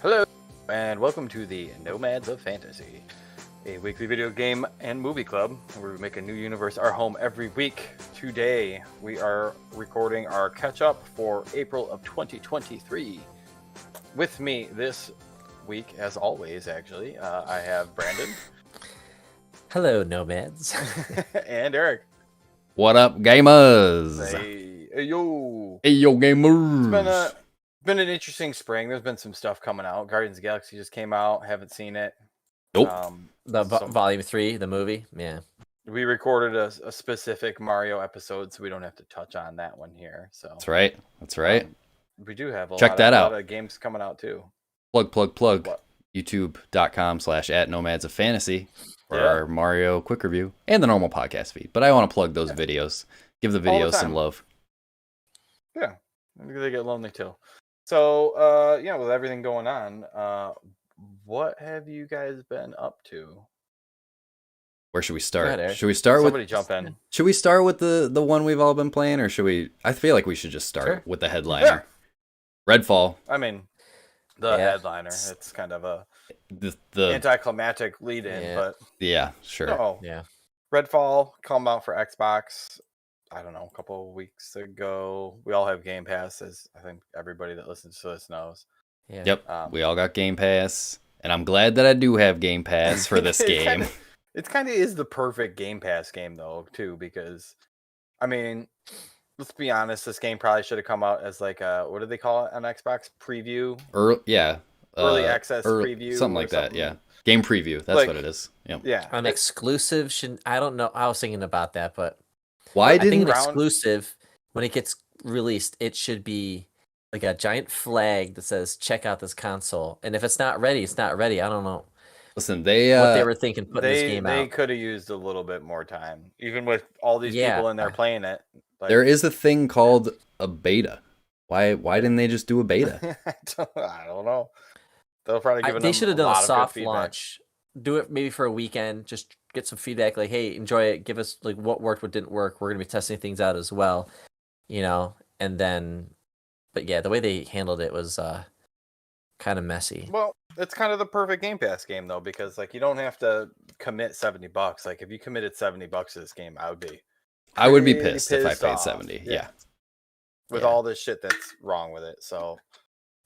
Hello, and welcome to the Nomads of Fantasy, a weekly video game and movie club where we make a new universe our home every week. Today, we are recording our catch-up for April of 2023. With me this week, as always, actually, I have Brandon. Hello, Nomads. And Eric. What up, gamers? Hey yo. Hey, yo, gamers. It's been an interesting spring. There's been some stuff coming out. Guardians of the Galaxy just came out. Haven't seen it. Nope. Volume 3, the movie. Yeah. We recorded a specific Mario episode, so we don't have to touch on that one here. So That's right. That's right. We do have a Check that out. lot of games coming out too. Plug. What? YouTube.com/@nomadsoffantasy for our Mario quick review and the normal podcast feed. But I want to plug those videos. Give the videos some love. Yeah. They get lonely too. So, with everything going on, what have you guys been up to? Where should we start? Eric. Should we start Somebody jump in. Should we start with the one we've all been playing, or should we? I feel like we should just start with the headliner. Yeah. Redfall. I mean, the headliner. It's kind of a The anticlimactic lead-in, but yeah, sure. Yeah. Redfall come out for Xbox. I don't know, a couple of weeks ago. We all have Game Pass, as I think everybody that listens to this knows. Yeah. Yep, we all got Game Pass, and I'm glad that I do have Game Pass for this game. It kind of is the perfect Game Pass game, though, too, because, I mean, let's be honest, this game probably should have come out as like a, what do they call it on Xbox? Preview? Early access preview? Something like that, yeah. Game preview, that's what it is. Yep. Yeah. An exclusive should, I don't know, I was thinking about that, but I think an didn't exclusive, when it gets released, it should be like a giant flag that says, check out this console. And if it's not ready, it's not ready. I don't know listen, what they were thinking putting this game they out. could have used a little bit more time, even with all these people in there playing it. Like, there is a thing called a beta. Why didn't they just do a beta? I don't know. They'll probably give They should have done a soft feedback. launch. Do it maybe for a weekend. Just get some feedback. Like, hey, enjoy it. Give us like what worked, what didn't work. We're gonna be testing things out as well, And then, but yeah, the way they handled it was kind of messy. Well, it's kind of the perfect Game Pass game though, because like you don't have to commit $70. Like if you committed $70 to this game, I would be pissed if I paid off. 70. Yeah. With all this shit that's wrong with it. So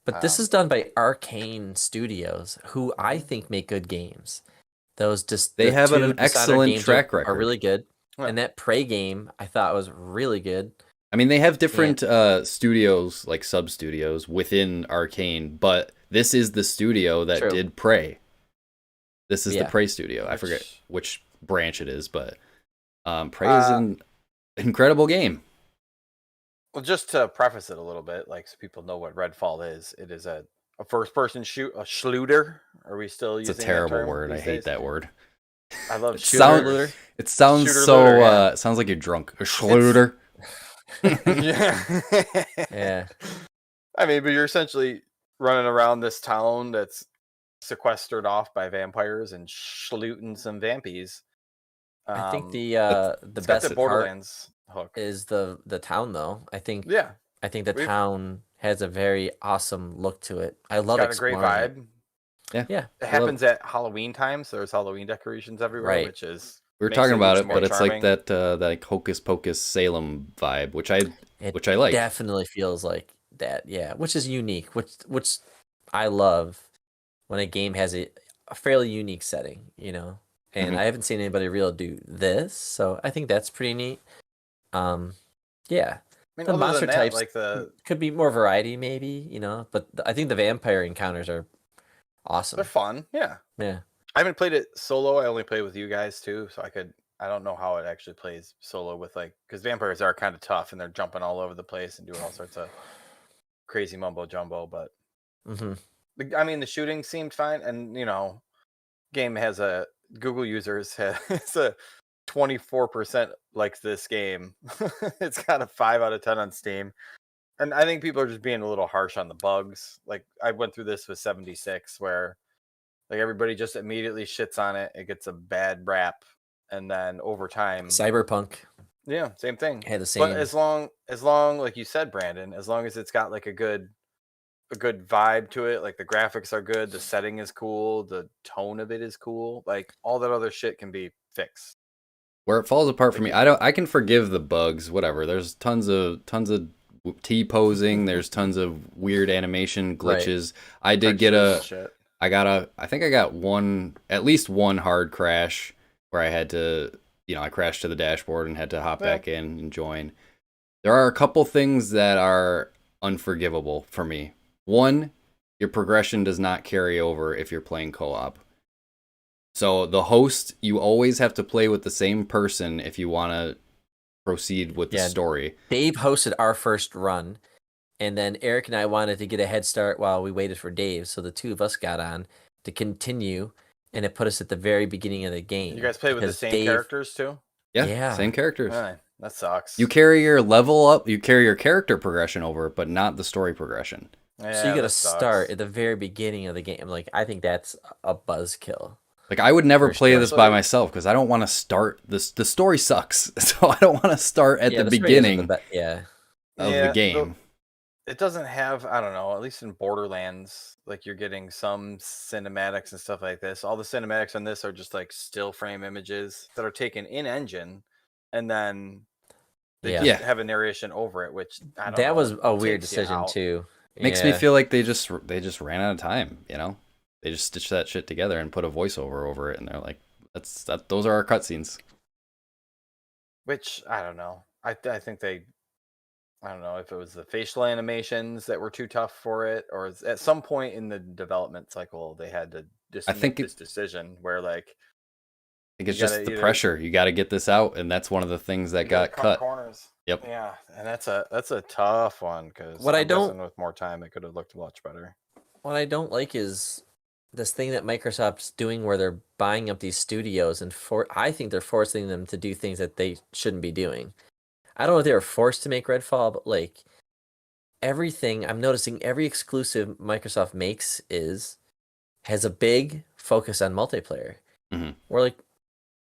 But this is done by Arcane Studios, who I think make good games. They have an excellent track record. Are really good. Yeah. And that Prey game I thought was really good. I mean, they have different studios, like sub-studios within Arcane, but this is the studio that did Prey. This is the Prey studio. I forget which branch it is, but Prey is an incredible game. Well, just to preface it a little bit, like so people know what Redfall is, it is a first-person shooter. Are we still using It's a terrible that term word. I these hate days? that word. I love It shooter. It sounds Shooter so. looter, yeah. It sounds like you're drunk. A shooter. Yeah. Yeah. I mean, but you're essentially running around this town that's sequestered off by vampires and shooting some vampies. I think the it's got best the Borderlands hook is the town though. I think Yeah, the town has a very awesome look to it. I love it's got a great vibe. Yeah. It happens at Halloween time, so there's Halloween decorations everywhere, Right. which is We were makes talking about much it, more but it's charming. like that like Hocus Pocus Salem vibe, which I It like. definitely feels like that, yeah, which is unique, which I love when a game has a fairly unique setting, And I haven't seen anybody real do this, so I think that's pretty neat. Yeah. I mean, The other monster than that, types like the could be more variety, maybe, but I think the vampire encounters are awesome. they're fun. Yeah, Yeah. I haven't played it solo. I only play with you guys too, so I don't know how it actually plays solo with because vampires are kind of tough and they're jumping all over the place and doing all sorts of crazy mumbo jumbo. But I mean, the shooting seemed fine, and game has Google users has a 24% likes this game. It's got a 5 out of 10 on Steam, and I think people are just being a little harsh on the bugs. Like I went through this with 76, where like everybody just immediately shits on it. It gets a bad rap, and then over time, Cyberpunk yeah, same thing. had the same. But as long like you said, Brandon, as long as it's got like a good a good vibe to it. Like the graphics are good, the setting is cool, the tone of it is cool. Like all that other shit can be fixed. Where it falls apart for me, I can forgive the bugs, whatever. There's tons of T-posing, there's tons of weird animation glitches. Right. I did get I think I got at least one hard crash where I had to, I crashed to the dashboard and had to hop back in and join. There are a couple things that are unforgivable for me. One, your progression does not carry over if you're playing co-op. So the host, you always have to play with the same person if you want to proceed with the story. Dave hosted our first run, and then Eric and I wanted to get a head start while we waited for Dave, so the two of us got on to continue, and it put us at the very beginning of the game. You guys play with the same characters too? Yeah, same characters. That sucks. You carry your level up, you carry your character progression over, but not the story progression. Yeah, so you got to start at the very beginning of the game. Like, I think that's a buzzkill. Like, I would never play this by myself because I don't want to start this. The story sucks, so I don't want to start at the beginning of the game. It doesn't have, I don't know, at least in Borderlands, like you're getting some cinematics and stuff like this. All the cinematics on this are just like still frame images that are taken in engine, and then they just have a narration over it, which I don't know. That was a weird decision too. Makes me feel like they just ran out of time, They just stitched that shit together and put a voiceover over it, and they're like, those are our cutscenes. Which, I don't know. I think I don't know if it was the facial animations that were too tough for it, or at some point in the development cycle, they had to make this decision where, like, I think it's just the pressure. You got to get this out, and that's one of the things that got cut. Corners. Yep. Yeah, and that's a tough one because with more time, it could have looked much better. What I don't like is this thing that Microsoft's doing where they're buying up these studios, and I think they're forcing them to do things that they shouldn't be doing. I don't know if they were forced to make Redfall, but like everything I'm noticing, every exclusive Microsoft makes has a big focus on multiplayer. Mm-hmm. Where like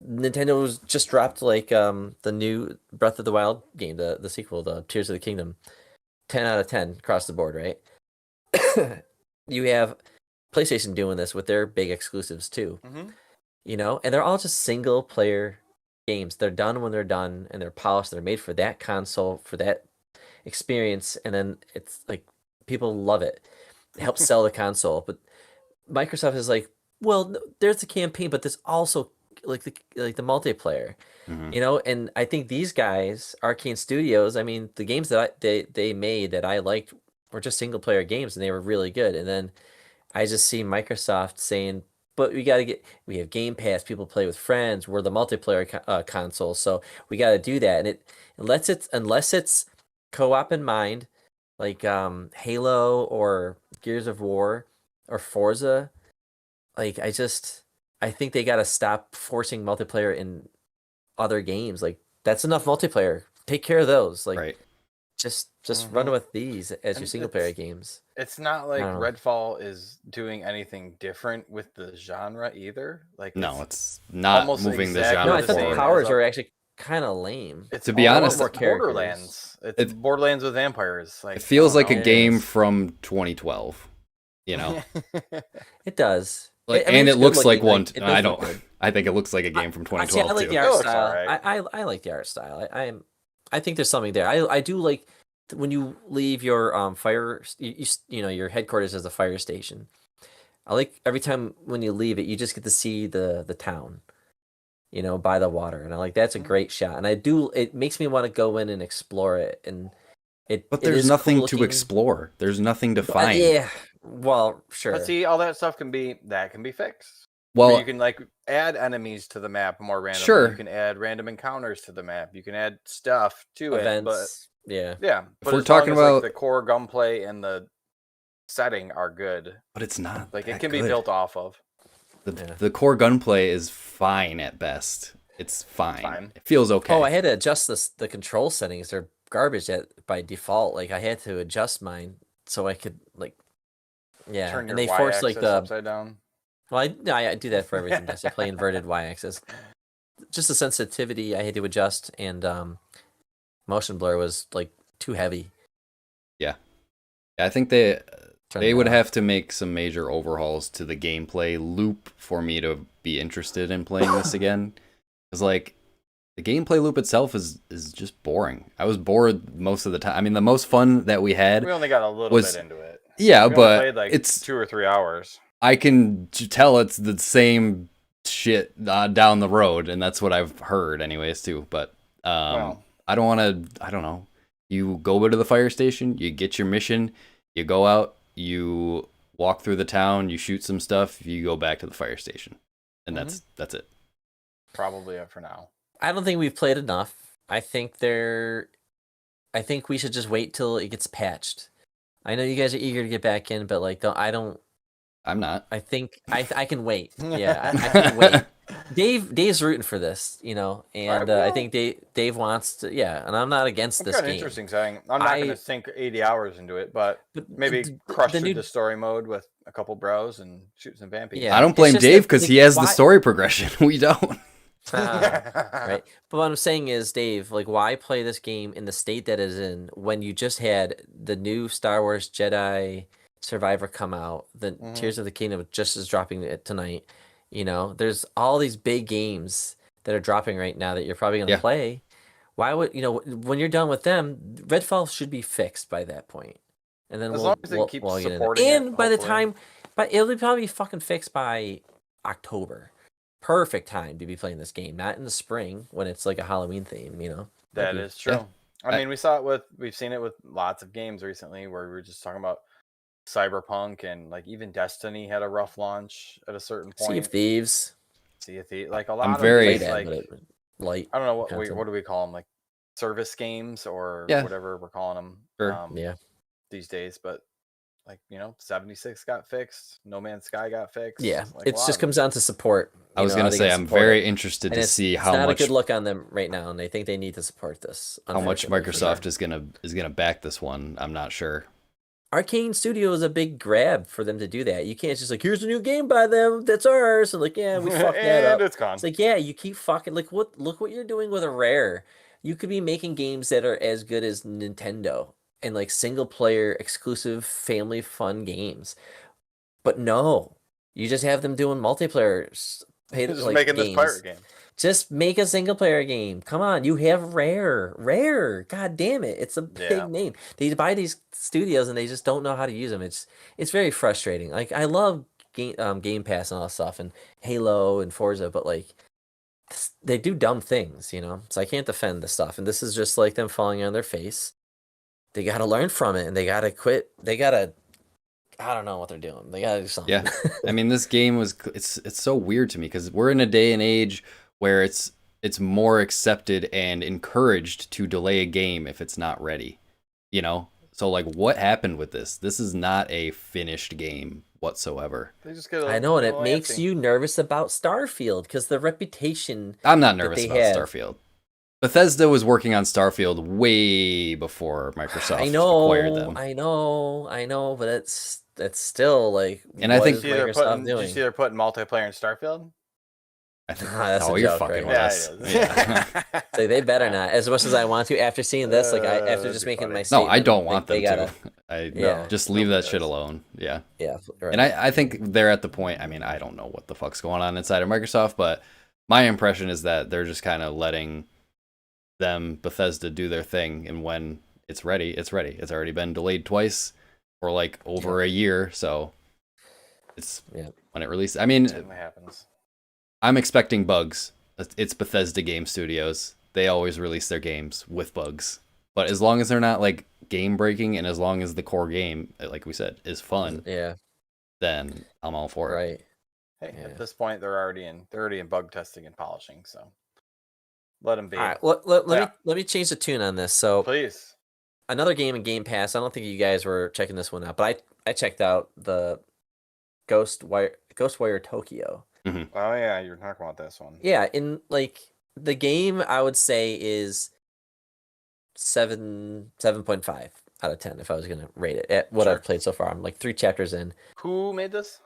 Nintendo's just dropped like the new Breath of the Wild game, the sequel, the Tears of the Kingdom, 10 out of 10 across the board, right? You have PlayStation doing this with their big exclusives too, and they're all just single player games. They're done when they're done, and they're polished. They're made for that console, for that experience, and then it's like people love it. It helps sell the console. But Microsoft is like, well, there's the campaign, but there's also like the multiplayer, And I think these guys, Arcane Studios, I mean, the games that they made that I liked were just single player games, and they were really good. And then I just see Microsoft saying, but we have Game Pass, people play with friends, we're the multiplayer console, so we got to do that. And unless it's co-op in mind, like Halo or Gears of War or Forza, like I think they got to stop forcing multiplayer in other games. Like, that's enough multiplayer. Take care of those. Like, right. Just run with these as your single player games. It's not like Redfall is doing anything different with the genre either. Like, no, it's not moving the genre. No, I thought the powers are actually kind of lame. To be honest, more Borderlands. It's Borderlands with vampires. Like, it feels like a game from 2012. It does. It looks like one. I think it looks like a game from 2012 I like the art style. I like the art style. I think there's something there. I do like when you leave your fire, your headquarters as a fire station. I like every time when you leave it, you just get to see the town, by the water, and I like that's a great shot. And it makes me want to go in and explore it. And but there's nothing to explore. There's nothing to find. Yeah, well, sure. But see, all that stuff can be fixed. Well, you can like add enemies to the map more randomly. Sure. You can add random encounters to the map. You can add stuff to events. Yeah. But if we're talking about the core gunplay and the setting are good, but it's not like it can be built off of. The core gunplay is fine at best. It's fine. It feels okay. Oh, I had to adjust the control settings. They're garbage by default. Like, I had to adjust mine so I could turn and they forced like the upside down. Well, I do that for everything. I play inverted y-axis. Just the sensitivity I had to adjust, and motion blur was like too heavy. Yeah, I think they They would have to make some major overhauls to the gameplay loop for me to be interested in playing this again. Because, like, the gameplay loop itself is just boring. I was bored most of the time. I mean, the most fun that we had... We only got a little bit into it. Yeah, but played, like, it's 2 or 3 hours. I can tell it's the same shit down the road, and that's what I've heard anyways, too. But I don't want to... I don't know. You go to the fire station, you get your mission, you go out, you walk through the town, you shoot some stuff, you go back to the fire station. And that's it. Probably it for now. I don't think we've played enough. I think we should just wait till it gets patched. I know you guys are eager to get back in, but like I'm not. I think I can wait. Yeah, I can wait. Dave's rooting for this, you know, and I think Dave wants to. Yeah, and I'm not against this game. Interesting saying. I'm not going to sink 80 hours into it, but maybe crush through the story mode with a couple bros and shoot some vampies. Yeah, I don't blame Dave because he has the story progression. We don't. Right, but what I'm saying is, Dave, like, why play this game in the state that it's in when you just had the new Star Wars Jedi Survivor come out, the Tears of the Kingdom just is dropping it tonight. You know, there's all these big games that are dropping right now that you're probably going to play. Why would, you know, when you're done with them, Redfall should be fixed by that point. And then as long as they keep supporting it, and by the time, but it'll probably be fucking fixed by October. Perfect time to be playing this game, not in the spring when it's like a Halloween theme, you know. That is true. Yeah. I mean, we've seen it with lots of games recently where we were just talking about Cyberpunk, and like even Destiny had a rough launch at a certain point. Sea of Thieves, like a lot. I'm very light. I don't know what do we call them, like service games or whatever we're calling them. Sure. These days, but like, you know, 76 got fixed, No Man's Sky got fixed. Yeah, like, it just comes down to support. I was gonna say I'm very interested to see how much. It's not a good look on them right now, and they think they need to support this. How much Microsoft is gonna back this one? I'm not sure. Arcane Studio is a big grab for them to do that. You can't just like, here's a new game by them, that's ours, and like, yeah, we fucked that up. It's gone. It's like, yeah, you keep fucking, like, look what you're doing with a Rare. You could be making games that are as good as Nintendo and like single player exclusive family fun games, but no, you just have them doing multiplayer. Just making games. This pirate game. Just make a single player game. Come on, you have Rare. God damn it, it's a big name. They buy these studios and they just don't know how to use them. It's very frustrating. Like, I love Game Pass and all that stuff, and Halo and Forza, but like they do dumb things, you know. So I can't defend this stuff, and this is just like them falling on their face. They got to learn from it, and they got to quit. They got to. I don't know what they're doing. They got to do something. Yeah, I mean, this game it's so weird to me because we're in a day and age where it's more accepted and encouraged to delay a game if it's not ready, you know? So, like, what happened with this? This is not a finished game whatsoever. I know, and it makes you nervous about Starfield because the reputation. I'm not nervous about Starfield. Bethesda was working on Starfield way before Microsoft acquired them. I know, but it's still like. And I think did you see they're putting multiplayer in Starfield? I think, you're fucking with us. Yeah. So they better not. As much as I want to, after seeing this, like after just making my statement, no, I don't want them to. Just leave that shit alone. Yeah. Yeah. Right. And I think they're at the point. I mean, I don't know what the fuck's going on inside of Microsoft, but my impression is that they're just kind of letting Bethesda do their thing, and when it's ready, it's ready. It's already been delayed twice for like over a year, so it's when it releases. I mean, it happens. I'm expecting bugs. It's Bethesda Game Studios. They always release their games with bugs. But as long as they're not like game breaking, and as long as the core game, like we said, is fun, then I'm all for it. Right. Hey, at this point, they're already in bug testing and polishing, so let them be. All right. Well, let me change the tune on this. So please, another game in Game Pass. I don't think you guys were checking this one out, but I checked out the Ghostwire Tokyo. Mm-hmm. Oh yeah, you're talking about this one. Yeah, in like the game, I would say is 7.5 out of 10 if I was gonna rate it at what I've played so far. I'm like 3 chapters in. Who made this?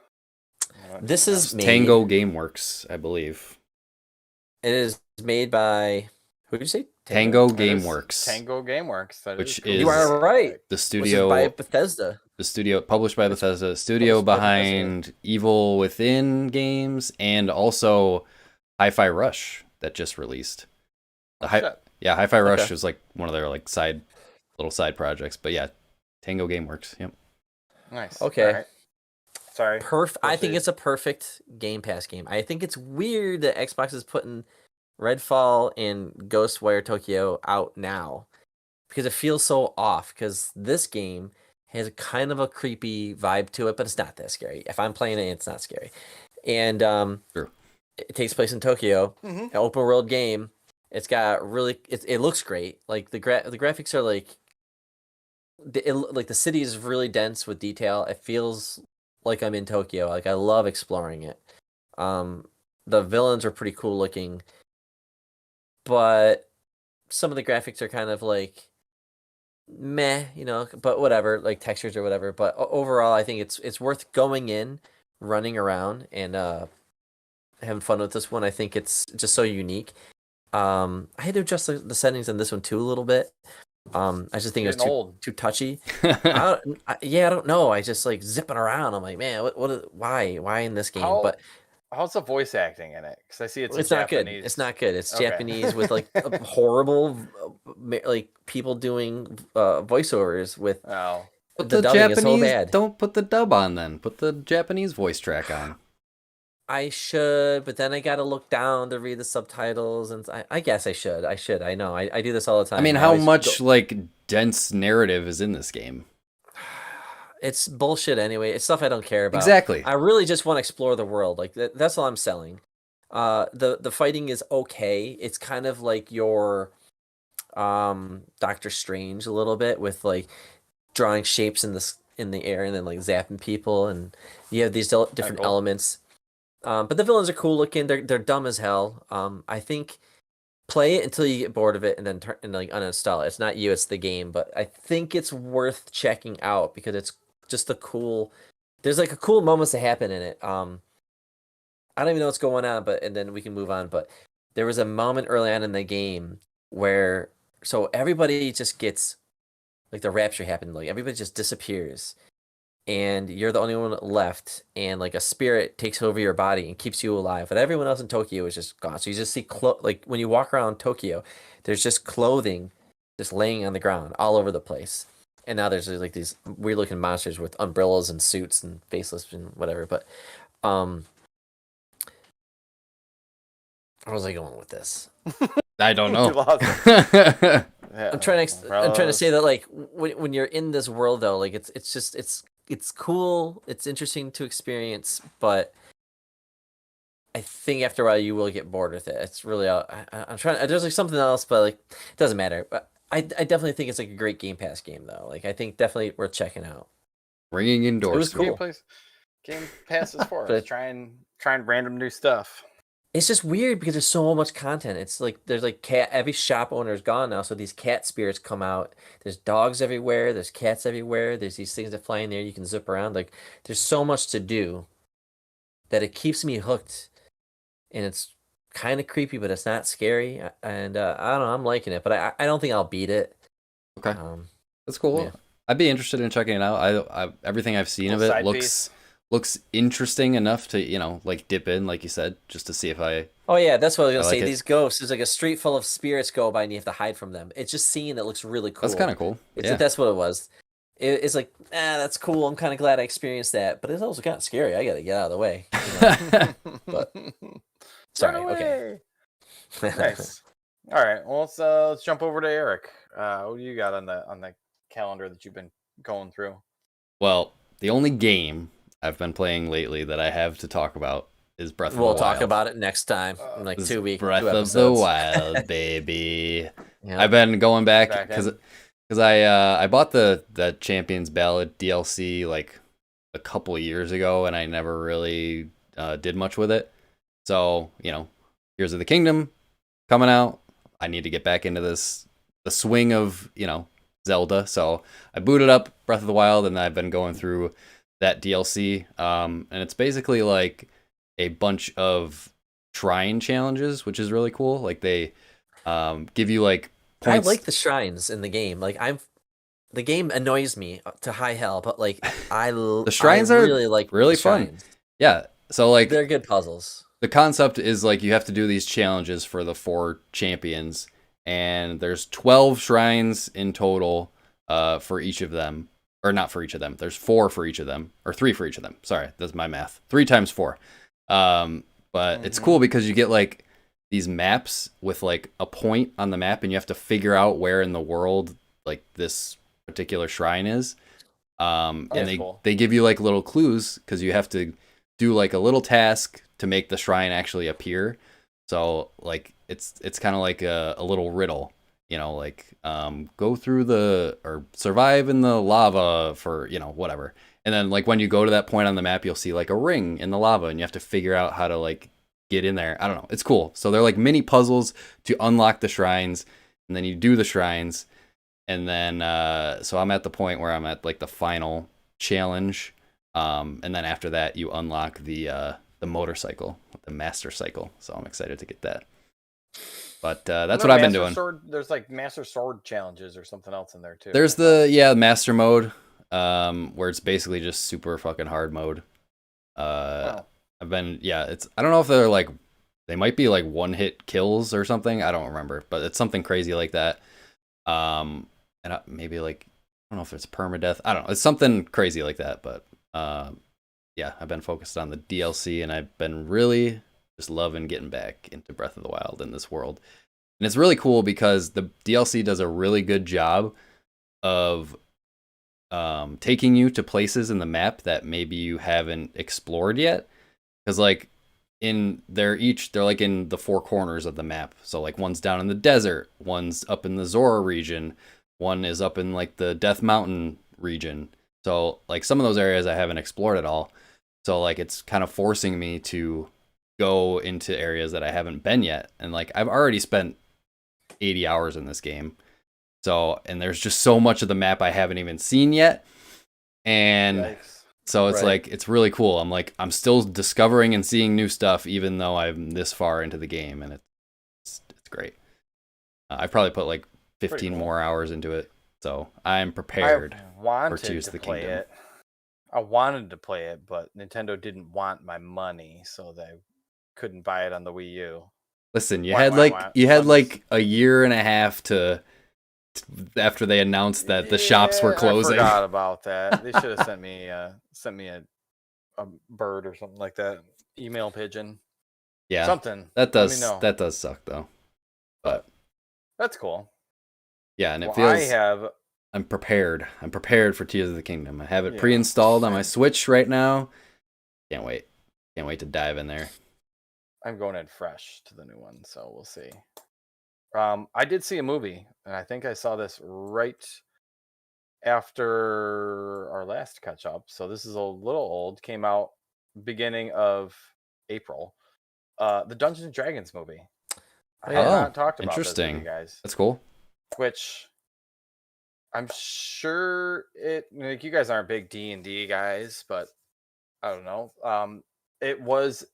This is Tango Gameworks, I believe. It is made by who did you say? Tango Gameworks. Tango Gameworks. Which is you are right. The studio by Bethesda. the studio published by Bethesda, studio behind Evil Within games, and also Hi-Fi Rush that just released. Hi-Fi Rush is like one of their like little side projects, but yeah, Tango Gameworks. Yep. Nice. Okay. Right. Sorry. I think it's a perfect Game Pass game. I think it's weird that Xbox is putting Redfall and Ghostwire Tokyo out now because it feels so off. Because this game has a kind of a creepy vibe to it, but it's not that scary. If I'm playing it, it's not scary. And True. It takes place in Tokyo, an open world game. It's got it looks great. Like the graphics are like the city is really dense with detail. It feels like I'm in Tokyo. Like I love exploring it. The villains are pretty cool looking, but some of the graphics are kind of like meh, but whatever, like textures or whatever. But overall, I think it's worth going in, running around, and having fun with this one. I think it's just so unique. I had to adjust the settings on this one too a little bit. I just think it's too touchy. I don't know. I just like zipping around. I'm like, man, why in this game? But how's the voice acting in it? Because I see it's not good. It's not good. It's Japanese with like horrible like people doing voiceovers with. Oh, but the Japanese is so bad. Don't put the dub on then. Put the Japanese voice track on. I should, but then I gotta look down to read the subtitles, and I guess I should. I know. I do this all the time. I mean, how much like dense narrative is in this game? It's bullshit anyway. It's stuff I don't care about. Exactly. I really just want to explore the world. Like that's all I'm selling. The fighting is okay. It's kind of like your Doctor Strange a little bit with like drawing shapes in the air and then like zapping people, and you have these different elements. But the villains are cool looking. They're dumb as hell. I think play it until you get bored of it and then uninstall it. It's not you, it's the game. But I think it's worth checking out because it's just there's like a cool moments that happen in it. I don't even know what's going on, and then we can move on. But there was a moment early on in the game where everybody just gets like the rapture happened. Like everybody just disappears. And you're the only one left, and like a spirit takes over your body and keeps you alive. But everyone else in Tokyo is just gone. So you just see like when you walk around Tokyo, there's just clothing just laying on the ground all over the place. And now there's like these weird looking monsters with umbrellas and suits and faceless and whatever. But where was I going with this? I don't know. I'm trying to say that like when you're in this world though, like it's cool, it's interesting to experience, but I think after a while you will get bored with it. It's really I'm trying. There's like something else, but like it doesn't matter. But I definitely think it's like a great Game Pass game though. Like I think definitely worth checking out. Ringing indoors. It was cool. Game Pass is for us. Trying random new stuff. It's just weird because there's so much content. It's like there's like every shop owner is gone now, so these cat spirits come out. There's dogs everywhere. There's cats everywhere. There's these things that fly in there. You can zip around. Like there's so much to do that it keeps me hooked, and it's kind of creepy, but it's not scary. And I don't know. I'm liking it, but I don't think I'll beat it. Okay, that's cool. Yeah. I'd be interested in checking it out. I everything I've seen of it looks interesting enough to, like dip in, like you said, just to see if I... Oh yeah, that's what I was going to say. These ghosts, there's like a street full of spirits go by and you have to hide from them. It's just seeing it looks really cool. That's kind of cool. That's what it was. It's like, that's cool. I'm kind of glad I experienced that, but it's also kind of scary. I got to get out of the way. But sorry. Okay. Nice. All right. Well, let's jump over to Eric. What do you got on the calendar that you've been going through? Well, the only game I've been playing lately that I have to talk about is Breath of the Wild. We'll talk about it next time in like 2 weeks. Breath of the Wild, baby. I've been going back because I bought the Champions Ballad DLC like a couple of years ago, and I never really did much with it. So, Tears of the Kingdom coming out. I need to get back into the swing of, Zelda. So I booted up Breath of the Wild, and I've been going through that DLC, and it's basically like a bunch of shrine challenges, which is really cool. Like they give you like points. I like the shrines in the game. Like the game annoys me to high hell, but like the shrines are really like really the fun. shrines. Yeah, so like they're good puzzles. The concept is like you have to do these challenges for the 4 champions, and there's 12 shrines in total for each of them. Or not for each of them. There's 4 for each of them. Or 3 for each of them. Sorry, that's my math. 3 times 4. But it's cool because you get like these maps with like a point on the map, and you have to figure out where in the world like this particular shrine is. And they give you like little clues because you have to do like a little task to make the shrine actually appear. So like it's kind of like a little riddle, you know, like go through or survive in the lava for, you know, whatever. And then like when you go to that point on the map, you'll see like a ring in the lava, and you have to figure out how to like get in there. I don't know. It's cool. So they're like mini puzzles to unlock the shrines, and then you do the shrines. And then so I'm at the point where I'm at like the final challenge. And then after that you unlock the motorcycle, the master cycle. So I'm excited to get that. But that's what I've been doing. There's like master sword challenges or something else in there too. There's master mode, where it's basically just super fucking hard mode. Wow. I don't know if they might be like one hit kills or something. I don't remember, but it's something crazy like that. And maybe like, I don't know if it's permadeath. I don't know. It's something crazy like that, but yeah, I've been focused on the DLC, and I've been really just loving getting back into Breath of the Wild in this world. And it's really cool because the DLC does a really good job of taking you to places in the map that maybe you haven't explored yet. Because like they're like in the 4 corners of the map. So like one's down in the desert, one's up in the Zora region, one is up in like the Death Mountain region. So like some of those areas I haven't explored at all. So like it's kind of forcing me to go into areas that I haven't been yet. And like I've already spent 80 hours in this game. So, and there's just so much of the map I haven't even seen yet. And so it's like, it's really cool. I'm still discovering and seeing new stuff, even though I'm this far into the game, and it's great. I probably put like 15 more hours into it. So I'm prepared for Tears of the Kingdom. I wanted to play it, but Nintendo didn't want my money, so they couldn't buy it on the Wii U. Listen, you had like a year and a half to after they announced that the shops were closing. I forgot about that. They should have sent me a bird or something like that. Email pigeon. Yeah. Something. That does suck though. But that's cool. Yeah, and it feels I'm prepared. I'm prepared for Tears of the Kingdom. I have it pre-installed on my Switch right now. Can't wait. Can't wait to dive in there. I'm going in fresh to the new one, so we'll see. I did see a movie, and I think I saw this right after our last catch up. So this is a little old. Came out beginning of April. The Dungeons and Dragons movie. I have not talked about this with you guys. That's cool. Which I'm sure like you guys aren't big D&D guys, but I don't know. It was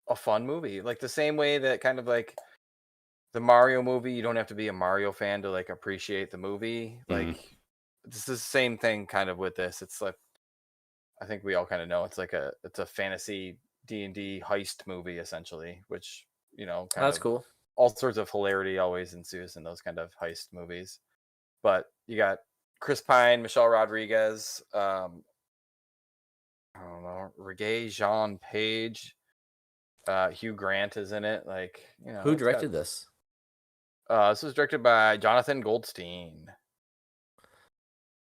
a fun movie, like the same way that kind of like the Mario movie, you don't have to be a Mario fan to like appreciate the movie. Like this is the same thing kind of with this. It's like, I think we all kind of know it's a fantasy D&D heist movie essentially, which, you know, that's cool. All sorts of hilarity always ensues in those kind of heist movies. But you got Chris Pine, Michelle Rodriguez, I don't know, Regé-Jean Page, Hugh Grant is in it. Like, you know, who directed this? This was directed by Jonathan Goldstein,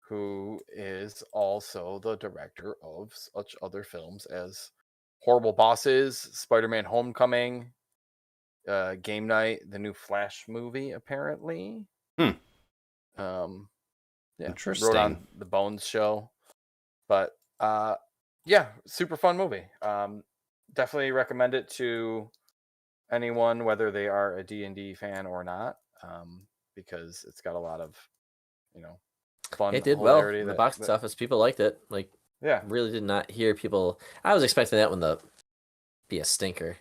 who is also the director of such other films as Horrible Bosses, Spider-Man: Homecoming, Game Night, the new Flash movie, apparently. Interesting. Wrote on the Bones show, but super fun movie. Definitely recommend it to anyone, whether they are a D&D fan or not, because it's got a lot of, you know, fun. It did well in the box office. People liked it. Like, really did not hear people. I was expecting that one to be a stinker.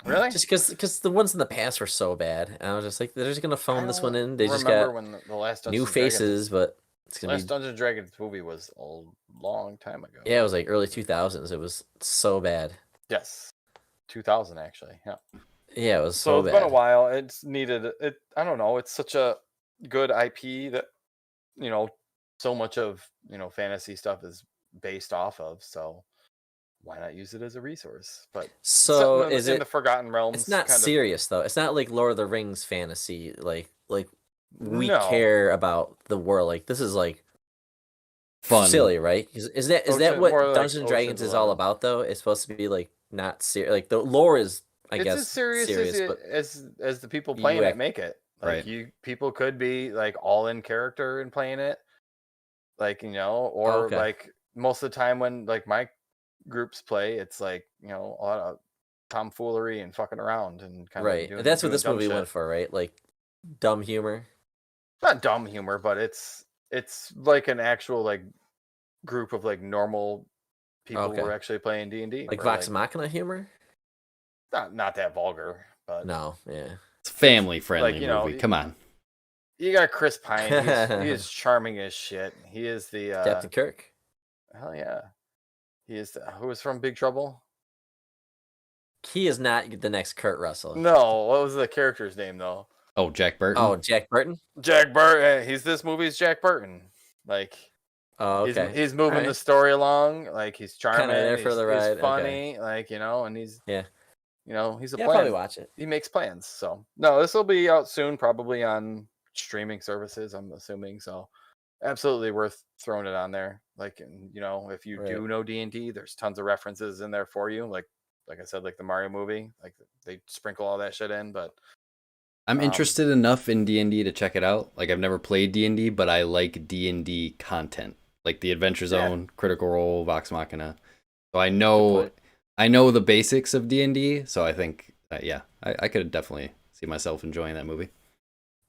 Really? Just because the ones in the past were so bad, and I was just like, they're just gonna phone this one in. They just got when the last new faces, but It's gonna Last be Dungeons and Dragons movie was a long time ago. yeah, it was like early 2000s. It was so bad. Yes, 2000 actually. Yeah. Yeah, it was So so it's bad. been a while. It's needed. It. I don't know. It's such a good IP that so much of fantasy stuff is based off of. So why not use it as a resource? But So in the Forgotten Realms, it's not kind serious though. It's not like Lord of the Rings fantasy. Like we No. care about the world. Like this is like Fun. silly, right? Is that more what like Dungeons and Dragons Ocean's is all 11. about though? It's supposed to be like not serious. Like the lore is, I It's guess, as serious but as the people you playing it act- make it. Like Right. people could be like all in character and playing it, like or okay. like most of the time when like my groups play, it's like a lot of tomfoolery and fucking around and kind of Right. doing That's what doing this dumb movie shit. went for, right? Like dumb humor. Not dumb humor, but it's like an actual like group of like normal people who Okay. are actually playing D&D. Like Or, Vox Machina humor? not that vulgar, but No, yeah. It's a family friendly like, movie. Come on. you got Chris Pine. He is charming as shit. He is the Captain Kirk. hell yeah. He is who was from Big Trouble? He is not the next Kurt Russell. No, what was the character's name though? Oh, Jack Burton. Oh, Jack Burton. Jack Burton. He's this movie's Jack Burton. Like Oh, okay. he's moving Alright. the story along. Like he's charming. Kinda there for the ride, He's funny. Like and he's Yeah. he's a Yeah, I'll plan. probably watch it. He makes plans. So no, this will be out soon, probably on streaming services. I'm assuming so. Absolutely worth throwing it on there. Like, and if you do know D&D, there's tons of references in there for you. Like I said, like the Mario movie, like they sprinkle all that shit in. But I'm interested enough in D&D to check it out. Like I've never played D&D, but I like D&D content, like the Adventure Zone, Critical Role, Vox Machina. So I know the basics of D&D. So I think, I could definitely see myself enjoying that movie.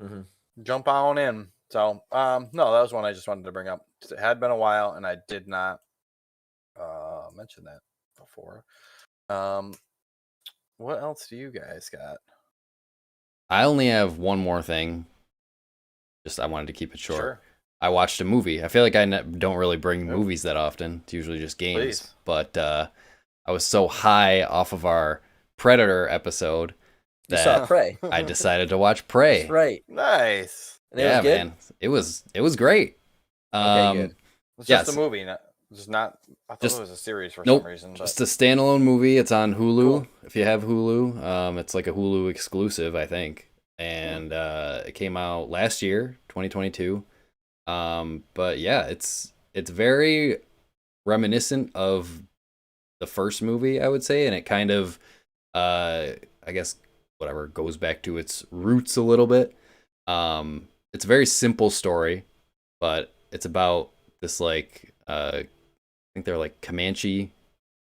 Mm-hmm. Jump on in. So no, that was one I just wanted to bring up. It had been a while, and I did not mention that before. What else do you guys got? I only have one more thing. Just I wanted to keep it short. Sure. I watched a movie. I feel like I don't really bring movies that often. It's usually just games. Please. But I was so high off of our Predator episode that You saw Prey. I decided to watch Prey. That's right. Nice. And it was good? Man, it was great. Okay, good. It's just a movie, just not. I thought it was a series for some reason. But... Just a standalone movie. It's on Hulu. Cool. If you have Hulu, it's like a Hulu exclusive, I think. And it came out last year, 2022. But yeah, it's very reminiscent of the first movie, I would say, and it kind of, I guess, whatever, goes back to its roots a little bit. It's a very simple story, but it's about this like I think they're like Comanche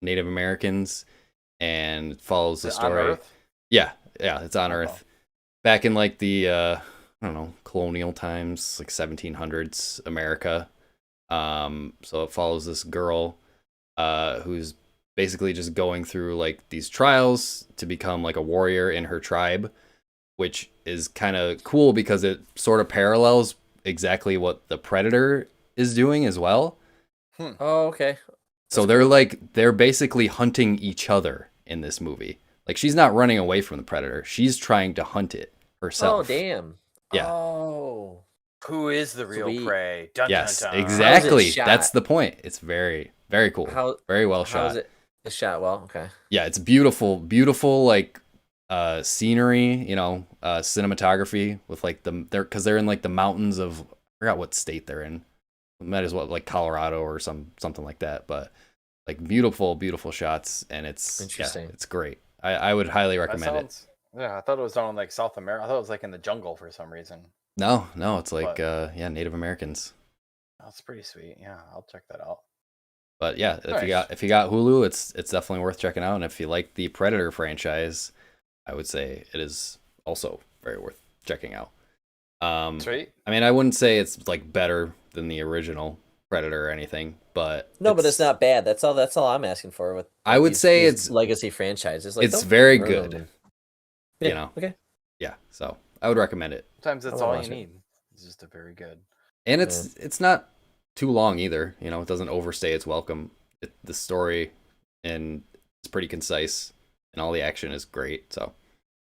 Native Americans, and it follows the story. On Earth? Yeah, it's on Earth. Back in like the I don't know, colonial times, like 1700s America. So it follows this girl who's basically just going through like these trials to become like a warrior in her tribe, which is kind of cool because it sort of parallels exactly what the Predator is doing as well. Oh, okay. So they're basically hunting each other in this movie. Like she's not running away from the Predator. She's trying to hunt it herself. Oh, damn. Yeah. Oh. Who is the real prey? Dun, yes, dun, dun. exactly. That's the point. It's very, very cool. Very well shot. How is it? It's shot well. Okay. Yeah, it's beautiful, like scenery. Cinematography with like because they're in like the mountains of, I forgot what state they're in. Might as well like Colorado or something like that. But like beautiful shots, and it's interesting. It's great. I would highly recommend it. Yeah, I thought it was down in like South America. I thought it was like in the jungle for some reason. No, it's like Native Americans. That's pretty sweet. Yeah, I'll check that out. But yeah, if you got Hulu, it's definitely worth checking out. And if you like the Predator franchise, I would say it is also very worth checking out. Sweet. I mean, I wouldn't say it's like better than the original Predator or anything, but but it's not bad. That's all I'm asking for. With I would say it's legacy franchises. Like, it's very good. Yeah. Okay. Yeah. So I would recommend it. Sometimes that's all you need. It's just a very good. And it's not too long either. You know, it doesn't overstay its welcome. The story and it's pretty concise, and all the action is great. So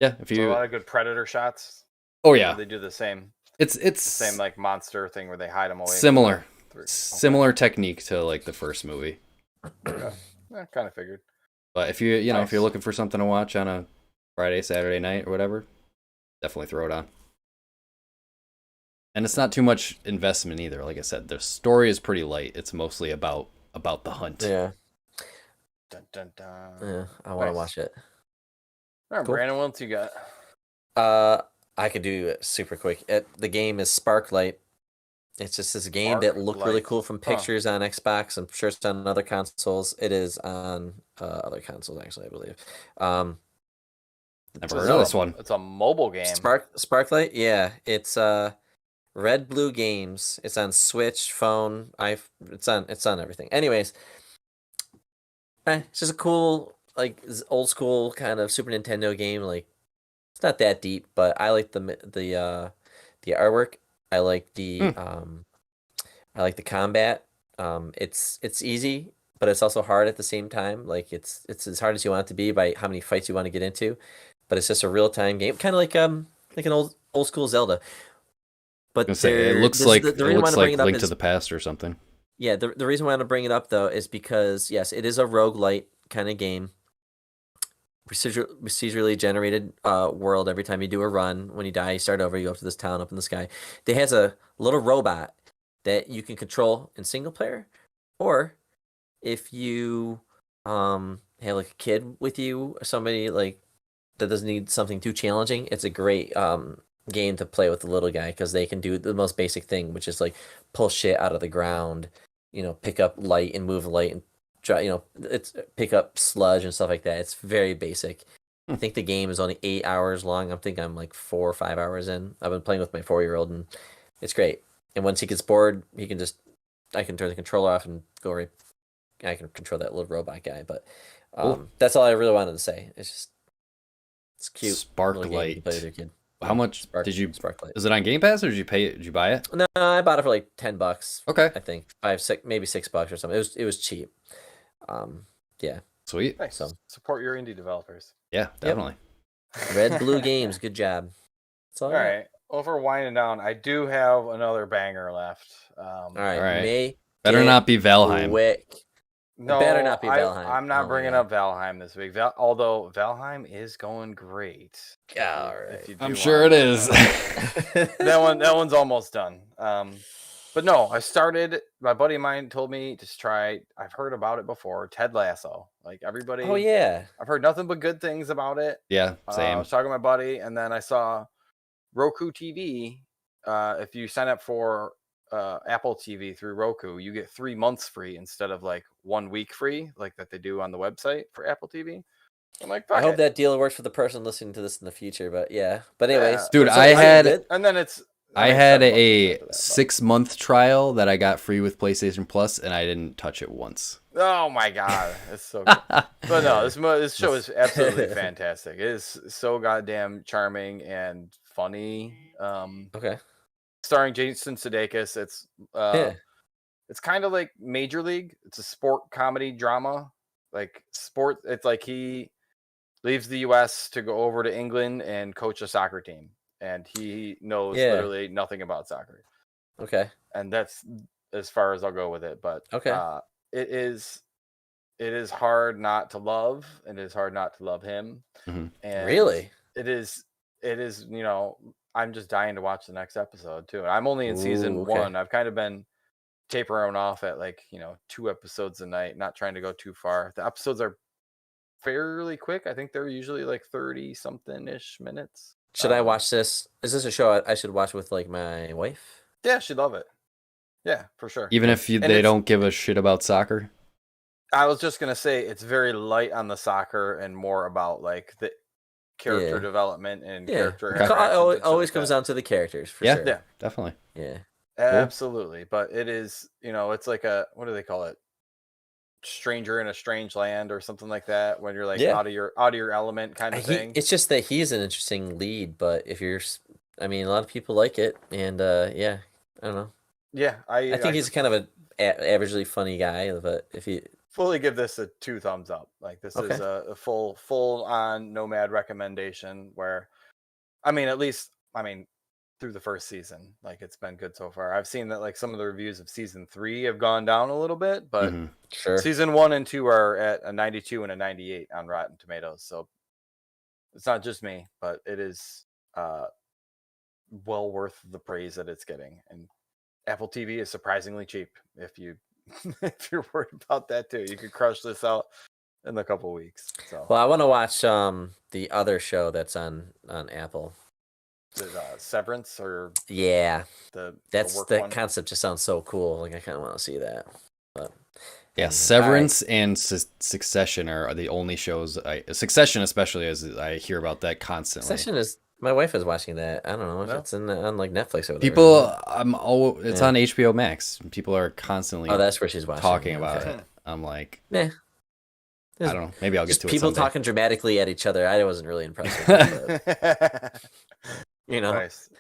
yeah, if you a lot of good predator shots. Oh yeah, they do the same. It's the same like monster thing where they hide them away. Similar technique to like the first movie. Okay. Kind of figured. But if you know if you're looking for something to watch on a Friday, Saturday night, or whatever, definitely throw it on. And it's not too much investment either. Like I said, the story is pretty light. It's mostly about the hunt. Yeah. Dun, dun, dun. Yeah, I want to watch it. All right, cool. Brandon, what else you got? I could do it super quick. The game is Sparklight. It's just this game that looked really cool from pictures on Xbox. I'm sure it's on other consoles. It is on other consoles, actually, I believe. Never heard of this one. It's a mobile game. Sparklight? Yeah. It's Red Blue Games. It's on Switch, phone, it's on everything. Anyways, it's just a cool, like, old school kind of Super Nintendo game. Like, it's not that deep, but I like the artwork. I like the combat. It's easy, but it's also hard at the same time. Like it's as hard as you want it to be by how many fights you want to get into. But it's just a real time game, kind of like an old school Zelda. But it looks like Link to the Past or something. Yeah, the reason why I'm gonna bring it up though is because yes, it is a roguelite kind of game. Procedurally generated world. Every time you do a run, when you die, you start over. You go up to this town up in the sky. It has a little robot that you can control in single player, or if you have like a kid with you or somebody like that doesn't need something too challenging, it's a great game to play with the little guy because they can do the most basic thing, which is like pull shit out of the ground, pick up light and move light and try, it's pick up sludge and stuff like that. It's very basic. I think the game is only 8 hours long. I'm like 4 or 5 hours in. I've been playing with my 4-year-old and it's great. And once he gets bored, I can turn the controller off and go right. I can control that little robot guy. But that's all I really wanted to say. It's cute. Sparklight. Play with your kid. How much did you? Sparklight. Is it on Game Pass or did you pay it? Did you buy it? No, I bought it for like $10. Okay. I think 5, 6, maybe $6 or something. It was cheap. Yeah. Sweet. Nice. So support your indie developers. Yeah, definitely. Red Blue Games. Good job. All right. Over winding down, I do have another banger left. All right. Better not be Valheim. Quick. No, better not be Valheim. I'm not bringing up Valheim this week. Although Valheim is going great. All right. I'm sure it is. that one's almost done. But no, I started. My buddy of mine told me to try. I've heard about it before. Ted Lasso. Like everybody. Oh yeah. I've heard nothing but good things about it. Yeah, same. I was talking to my buddy, and then I saw Roku TV. If you sign up for Apple TV through Roku, you get 3 months free instead of like 1 week free, like that they do on the website for Apple TV. I'm like, I hope that deal works for the person listening to this in the future. But yeah. But anyways, dude, I had a 6-month trial that I got free with PlayStation Plus, and I didn't touch it once. Oh my god, it's so good. But no, this show is absolutely fantastic. It is so goddamn charming and funny. Okay. Starring Jason Sudeikis. It's kind of like Major League. It's a sport comedy drama. Like sport, it's like he leaves the US to go over to England and coach a soccer team. And he knows literally nothing about soccer. Okay. And that's as far as I'll go with it. But okay. It is hard not to love, and it is hard not to love him. Mm-hmm. And really? It is, I'm just dying to watch the next episode too. I'm only in season 1. I've kind of been tapering off at 2 episodes a night, not trying to go too far. The episodes are fairly quick. I think they're usually like 30 something ish minutes. Should I watch this? Is this a show I should watch with like my wife? Yeah, she'd love it. Yeah, for sure. Even if they don't give a shit about soccer? I was just going to say it's very light on the soccer and more about like the character development and character. It always comes down to the characters for sure. Yeah, definitely. Yeah. Absolutely. But it is, it's like what do they call it? Stranger in a strange land or something like that, when you're like out of your element kind of thing. It's just that he's an interesting lead, but if you're, a lot of people like it, and I don't know. Yeah, I think he's kind of an averagely funny guy, but if he fully give this a 2 thumbs up. Like this is a full on Nomad recommendation. Where, I mean, at least through the first season, like it's been good so far. I've seen that like some of the reviews of season 3 have gone down a little bit, but sure, season 1 and 2 are at a 92 and a 98 on Rotten Tomatoes. So it's not just me, but it is well worth the praise that it's getting. And Apple TV is surprisingly cheap if you if you're worried about that too. You could crush this out in a couple weeks. So well, I want to watch the other show that's on Apple. Severance or the concept just sounds so cool. Like I kind of want to see that. But yeah, Severance and Succession are the only shows. Succession especially, as I hear about that constantly. Succession is. My wife is watching that. I don't know if it's on like Netflix or whatever. People, it's on HBO Max. People are constantly. Oh, that's where she's watching. Talking about it. I'm like, I don't know. Maybe I'll get to it. People talking dramatically at each other. I wasn't really impressed with that. Nice.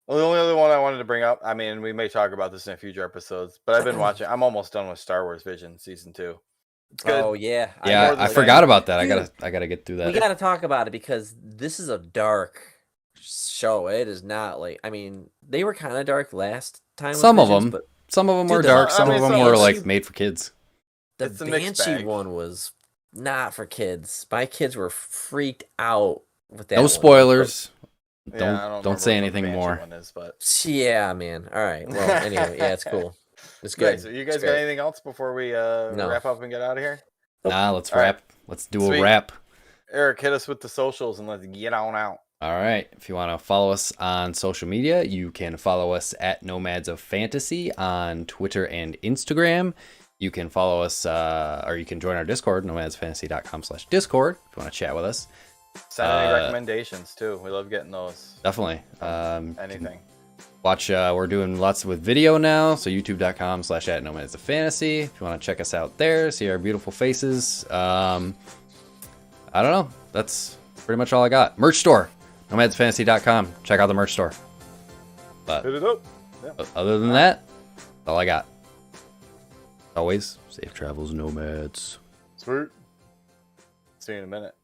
Well, the only other one I wanted to bring up, I mean, we may talk about this in future episodes, but I've been watching. I'm almost done with Star Wars Vision season 2. It's good. Oh yeah, I forgot about that. Dude, I gotta get through that. We gotta talk about it because this is a dark show. It is not like, I mean, they were kind of dark last time. Some of them were dark. Some of them were like made for kids. The Banshee one was not for kids. My kids were freaked out with that. No spoilers. Don't say anything more. Yeah, man. All right. Well, anyway, yeah, it's cool. It's good. So you guys got anything else before we wrap up and get out of here? Nah, let's wrap. Right. Let's do a wrap. Eric, hit us with the socials and let's get on out. All right. If you want to follow us on social media, you can follow us at Nomads of Fantasy on Twitter and Instagram. You can follow us, or you can join our Discord, nomadsfantasy.com/Discord, if you want to chat with us. Send any recommendations too. We love getting those. Definitely. Anything. Watch, we're doing lots with video now, so youtube.com/@nomadsoffantasy. If you want to check us out there, see our beautiful faces. I don't know. That's pretty much all I got. Merch store, nomadsfantasy.com. Check out the merch store. But hit it up. Yeah. Other than that, that's all I got. Always, safe travels, nomads. Sweet. See you in a minute.